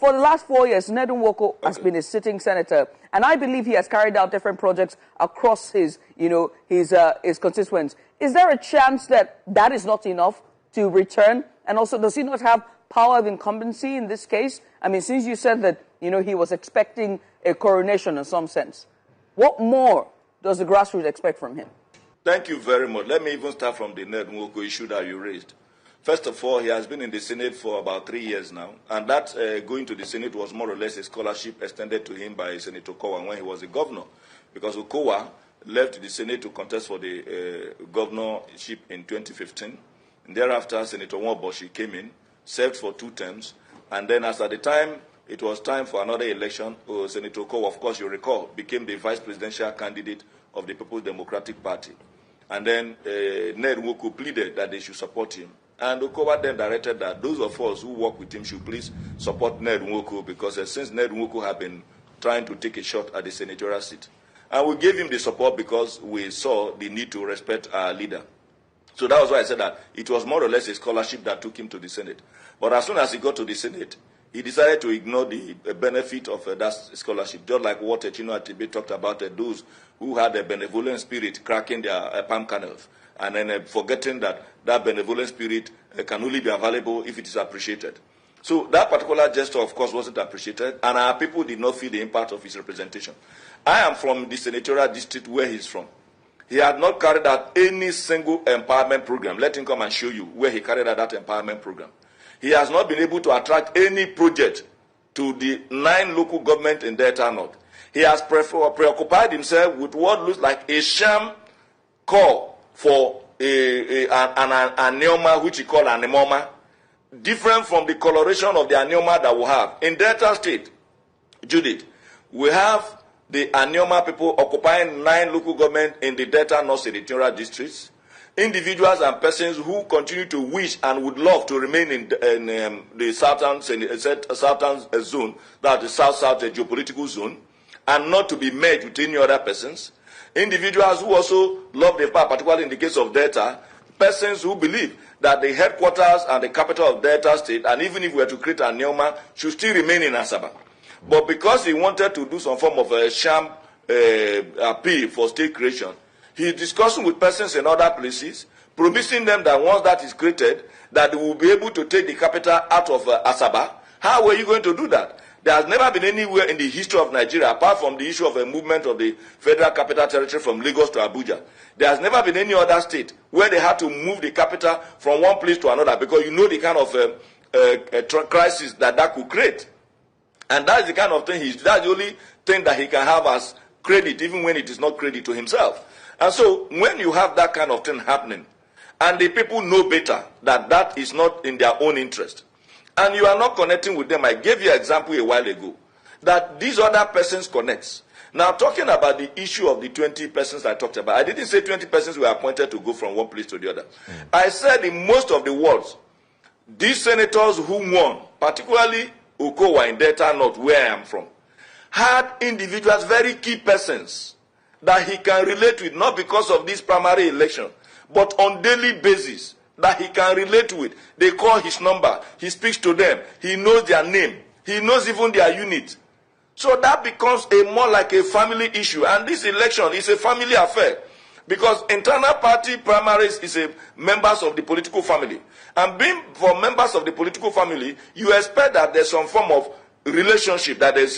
for the last 4 years, Ned Nwoko has been a sitting senator, and I believe he has carried out different projects across his constituents. Is there a chance that that is not enough to return? And also, does he not have power of incumbency in this case? I mean, since you said that, he was expecting a coronation in some sense, what more does the grassroots expect from him? Thank you very much. Let me even start from the Ned Nwoko issue that you raised. First of all, he has been in the Senate for about 3 years now, and that going to the Senate was more or less a scholarship extended to him by Senator Okowa when he was a governor, because Okowa left the Senate to contest for the governorship in 2015. And thereafter, Senator Nwoboshi came in, served for 2 terms, and then as at the time it was time for another election, Senator Okowa, of course you recall, became the vice presidential candidate of the People's Democratic Party. And then Ned Nwoko pleaded that they should support him. And Okowa then directed that those of us who work with him should please support Ned Nwoko, because since Ned Nwoko had been trying to take a shot at the senatorial seat. And we gave him the support because we saw the need to respect our leader. So that was why I said that it was more or less a scholarship that took him to the Senate. But as soon as he got to the Senate, he decided to ignore the benefit of that scholarship, just like what Chino Atibe talked about, those who had a benevolent spirit cracking their palm kernels, and then forgetting that that benevolent spirit can only be available if it is appreciated. So that particular gesture, of course, wasn't appreciated, and our people did not feel the impact of his representation. I am from the senatorial district where he's from. He had not carried out any single empowerment program. Let him come and show you where he carried out that empowerment program. He has not been able to attract any project to the 9 local governments in Delta North. He has preoccupied himself with what looks like a sham call for an aneoma, which he called anemoma, different from the coloration of the aneoma that we have. In Delta State, Judith, we have the aneoma people occupying 9 local governments in the Delta North senatorial districts. Individuals and persons who continue to wish and would love to remain in the southern zone, that is the south-south geopolitical zone, and not to be merged with any other persons. Individuals who also love the power, particularly in the case of Delta, persons who believe that the headquarters and the capital of Delta State, and even if we were to create a Neoma, should still remain in Asaba. But because he wanted to do some form of a sham appeal for state creation, he is discussing with persons in other places, promising them that once that is created, that they will be able to take the capital out of Asaba. How are you going to do that? There has never been anywhere in the history of Nigeria, apart from the issue of a movement of the Federal Capital Territory from Lagos to Abuja. There has never been any other state where they had to move the capital from one place to another, because you know the kind of crisis that could create. And that's the kind of thing, that's the only thing that he can have as credit, even when it is not credit to himself. And so, when you have that kind of thing happening, and the people know better that that is not in their own interest, and you are not connecting with them, I gave you an example a while ago, that these other persons connect. Now, talking about the issue of the 20 persons I talked about, I didn't say 20 persons were appointed to go from one place to the other. I said in most of the words, these senators who won, particularly Okowa in Delta North, where I am from, had individuals, very key persons, that he can relate with, not because of this primary election, but on daily basis, that he can relate with. They call his number, he speaks to them, he knows their name, he knows even their unit. So that becomes more like a family issue, and this election is a family affair, because internal party primaries is members of the political family, and being for members of the political family, you expect that there's some form of relationship that there's